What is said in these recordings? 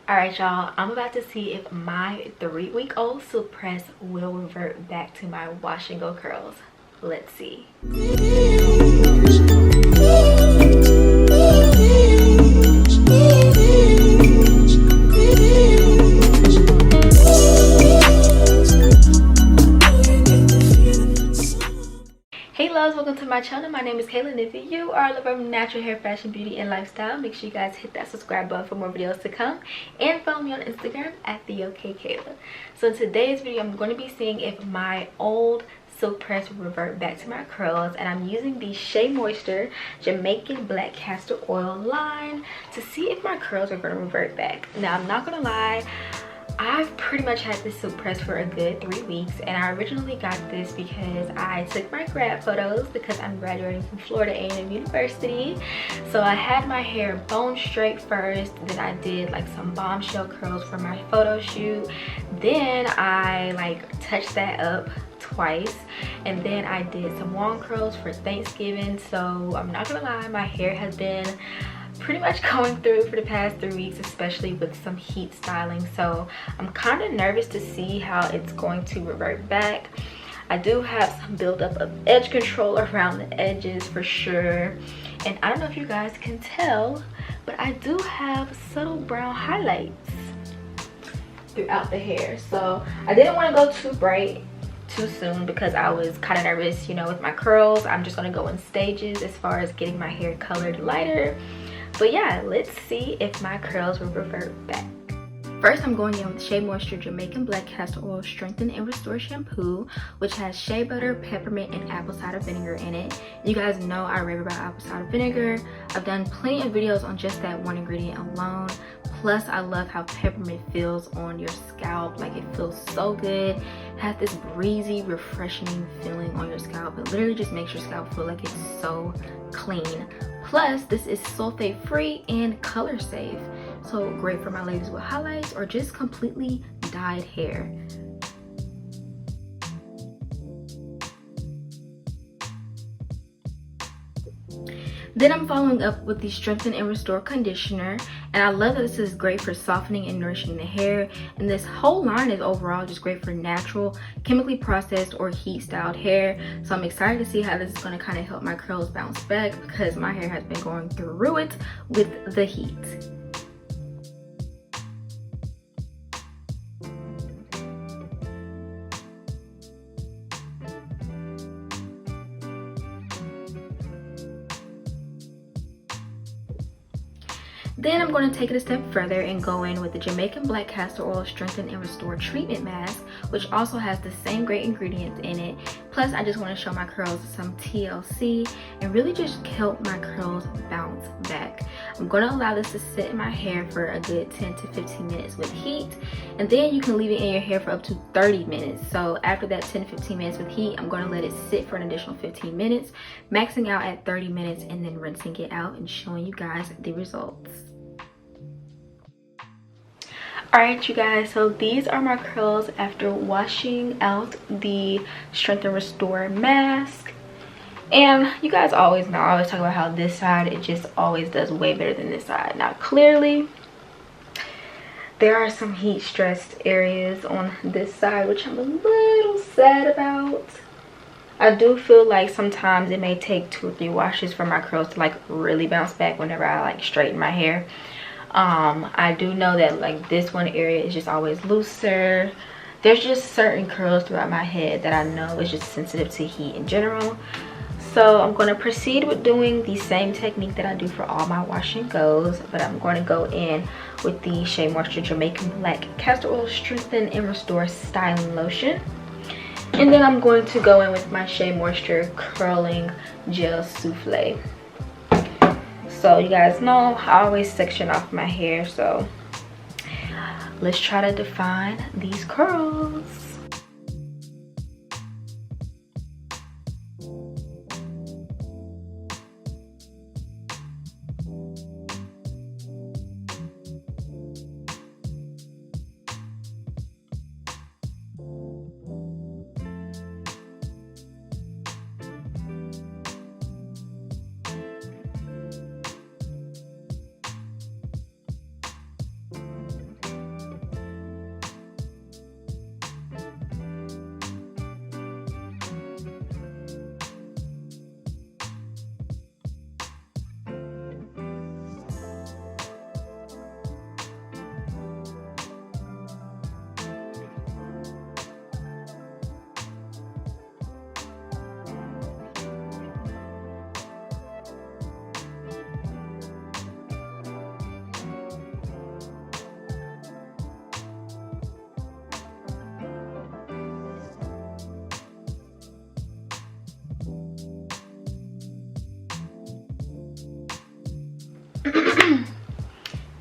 Alright y'all, I'm about to see if my 3-week-old silk press will revert back to my wash and go curls. Let's see. Hey loves, welcome to my channel. My name is Kaela, and if you are a lover of natural hair, fashion, beauty, and lifestyle, make sure you guys hit that subscribe button for more videos to come, and follow me on Instagram at the OKae. So in today's video, I'm going to be seeing if my old silk press will revert back to my curls, and I'm using the SheaMoisture Jamaican Black Castor Oil line to see if my curls are going to revert back. Now, I'm not gonna lie, I've pretty much had this silk press for a good 3 weeks, and I originally got this because I took my grad photos because I'm graduating from Florida A&M University. So I had my hair bone straight first, then I did like some bombshell curls for my photo shoot, then I like touched that up twice, and then I did some wand curls for Thanksgiving. So I'm not gonna lie, my hair has been pretty much going through for the past 3 weeks, especially with some heat styling. So I'm kind of nervous to see how it's going to revert back. I do have some buildup of edge control around the edges for sure, and I don't know if you guys can tell, but I do have subtle brown highlights throughout the hair. So I didn't want to go too bright too soon because I was kind of nervous, you know, with my curls. I'm just going to go in stages as far as getting my hair colored lighter. But yeah, let's see if my curls will revert back. First, I'm going in with SheaMoisture Jamaican Black Castor Oil Strengthen and Restore Shampoo, which has shea butter, peppermint, and apple cider vinegar in it. You guys know I rave about apple cider vinegar. I've done plenty of videos on just that one ingredient alone. Plus, I love how peppermint feels on your scalp. Like, it feels so good. It has this breezy, refreshing feeling on your scalp. It literally just makes your scalp feel like it's so clean. Plus, this is sulfate free and color safe. So great for my ladies with highlights or just completely dyed hair. Then I'm following up with the Strengthen and Restore Conditioner, and I love that this is great for softening and nourishing the hair, and this whole line is overall just great for natural, chemically processed, or heat styled hair. So I'm excited to see how this is going to kind of help my curls bounce back because my hair has been going through it with the heat. Then I'm going to take it a step further and go in with the Jamaican Black Castor Oil Strengthen and Restore Treatment Mask, which also has the same great ingredients in it. Plus, I just want to show my curls some TLC and really just help my curls bounce back. I'm going to allow this to sit in my hair for a good 10 to 15 minutes with heat, and then you can leave it in your hair for up to 30 minutes. So after that 10 to 15 minutes with heat, I'm going to let it sit for an additional 15 minutes, maxing out at 30 minutes, and then rinsing it out and showing you guys the results. Alright you guys, so these are my curls after washing out the Strength and Restore mask. And you guys always know, I always talk about how this side, it just always does way better than this side. Now clearly, there are some heat stressed areas on this side, which I'm a little sad about. I do feel like sometimes it may take 2 or 3 washes for my curls to like really bounce back whenever I like straighten my hair. I do know that like this one area is just always looser. There's just certain curls throughout my head that I know is just sensitive to heat in general. So I'm going to proceed with doing the same technique that I do for all my wash and goes, but I'm going to go in with the SheaMoisture Jamaican Black Castor Oil Strengthen and Restore Styling Lotion. And then I'm going to go in with my SheaMoisture Curling Gel Souffle. So you guys know I always section off my hair, so let's try to define these curls.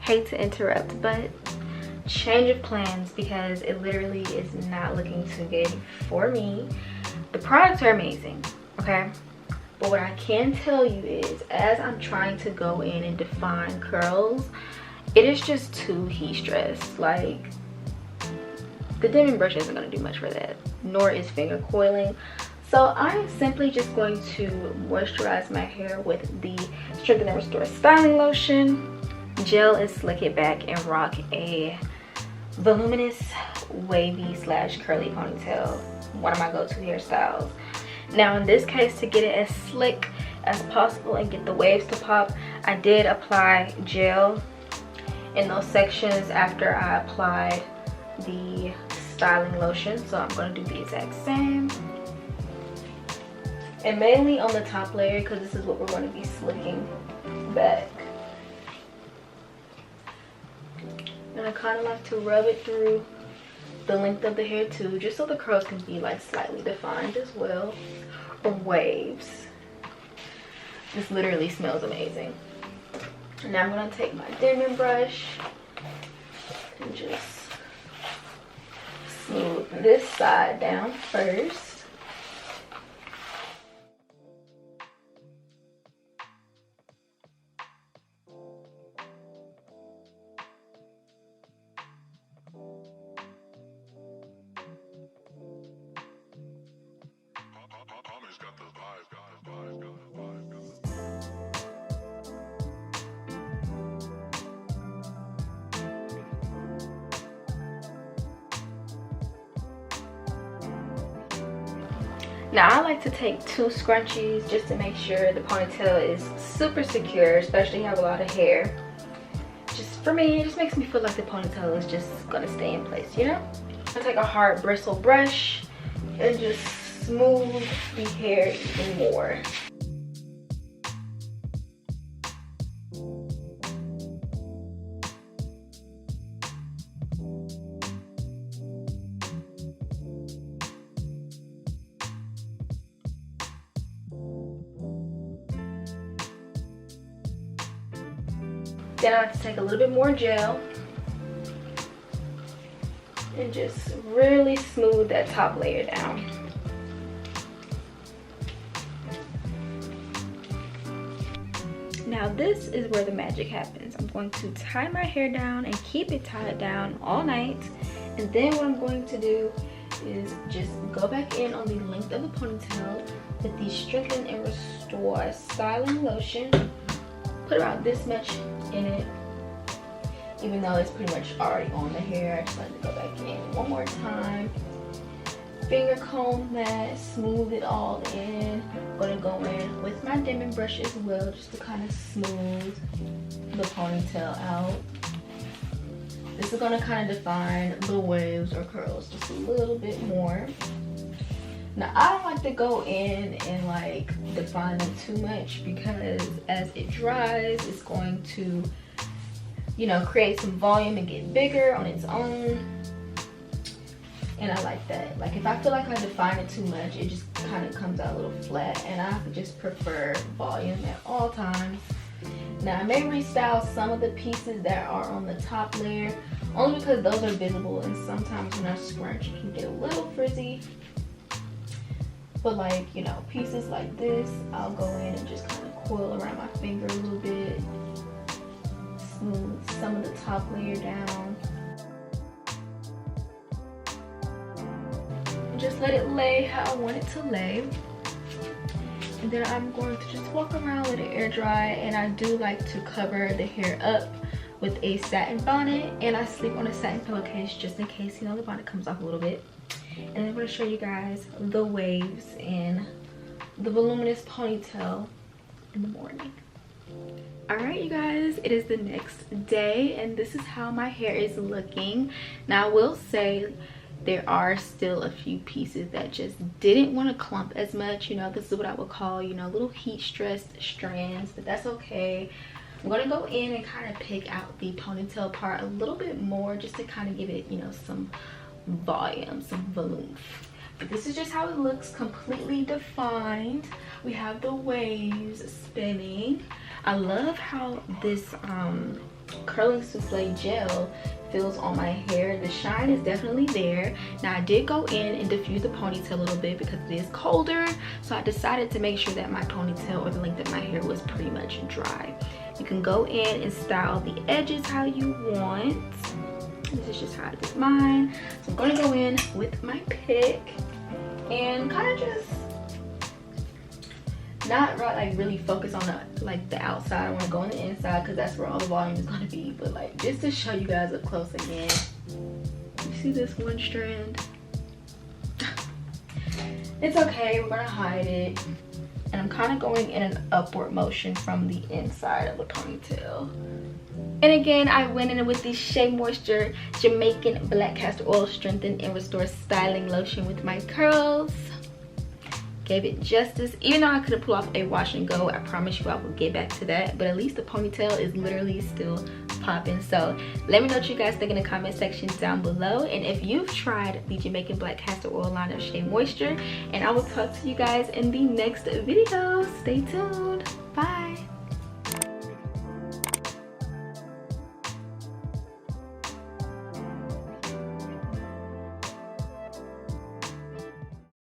Hate to interrupt, but change of plans because it literally is not looking too good for me. The products are amazing, okay? But what I can tell you is, as I'm trying to go in and define curls, it is just too heat stressed. Like, the dimming brush isn't going to do much for that, nor is finger coiling. So I'm simply just going to moisturize my hair with the Strengthen and Restore Styling Lotion, gel and slick it back, and rock a voluminous wavy slash curly ponytail, one of my go-to hairstyles. Now in this case, to get it as slick as possible and get the waves to pop, I did apply gel in those sections after I applied the styling lotion, so I'm going to do the exact same, and mainly on the top layer because this is what we're going to be slicking back. And I kind of like to rub it through the length of the hair too, just so the curls can be like slightly defined as well, or waves. This literally smells amazing. Now I'm going to take my dimming brush and just smooth this side down first. Now I like to take 2 scrunchies just to make sure the ponytail is super secure, especially if you have a lot of hair. Just for me, it just makes me feel like the ponytail is just gonna stay in place, you know? I take a hard bristle brush and just smooth the hair even more. Then I like to take a little bit more gel and just really smooth that top layer down. Now this is where the magic happens. I'm going to tie my hair down and keep it tied down all night. And then what I'm going to do is just go back in on the length of the ponytail with the Strengthen and Restore Styling Lotion. Put about this much in it, even though it's pretty much already on the hair. I just like to go back in one more time, finger comb that, smooth it all in. I'm gonna go in with my dimming brush as well, just to kind of smooth the ponytail out. This is gonna kind of define the waves or curls just a little bit more. Now I don't like to go in and like define them too much, because as it dries, it's going to, you know, create some volume and get bigger on its own. And I like that. Like if I feel like I define it too much, it just kind of comes out a little flat, and I just prefer volume at all times. Now I may restyle some of the pieces that are on the top layer, only because those are visible, and sometimes when I scrunch it can get a little frizzy. But like, you know, pieces like this, I'll go in and just kind of coil around my finger a little bit, smooth some of the top layer down, and just let it lay how I want it to lay. And then I'm going to just walk around, let it air dry. And I do like to cover the hair up with a satin bonnet, and I sleep on a satin pillowcase just in case, you know, the bonnet comes off a little bit. And I'm going to show you guys the waves and the voluminous ponytail in the morning. Alright you guys, it is the next day and this is how my hair is looking. Now I will say there are still a few pieces that just didn't want to clump as much. You know, this is what I would call, you know, little heat stressed strands, but that's okay. I'm going to go in and kind of pick out the ponytail part a little bit more, just to kind of give it, you know, some volume, some volume. But this is just how it looks, completely defined. We have the waves spinning. I love how this curling souffle gel feels on my hair. The shine is definitely there. Now I did go in and diffuse the ponytail a little bit because it is colder, so I decided to make sure that my ponytail or the length of my hair was pretty much dry. You can go in and style the edges how you want. This is just how I did mine. So I'm gonna go in with my pick and kind of just not like really focus on the outside. I want to go on the inside because that's where all the volume is going to be, but like just to show you guys up close again. You see this one strand? It's okay, we're gonna hide it. And I'm kind of going in an upward motion from the inside of the ponytail. And again, I went in with the SheaMoisture Jamaican Black Castor Oil Strengthen and Restore Styling Lotion with my curls. Gave it justice. Even though I couldn't pull off a wash and go, I promise you I will get back to that, but at least the ponytail is literally still popping. So let me know what you guys think in the comment section down below, and if you've tried the Jamaican Black Castor Oil line of SheaMoisture, and I will talk to you guys in the next video. Stay tuned. Bye.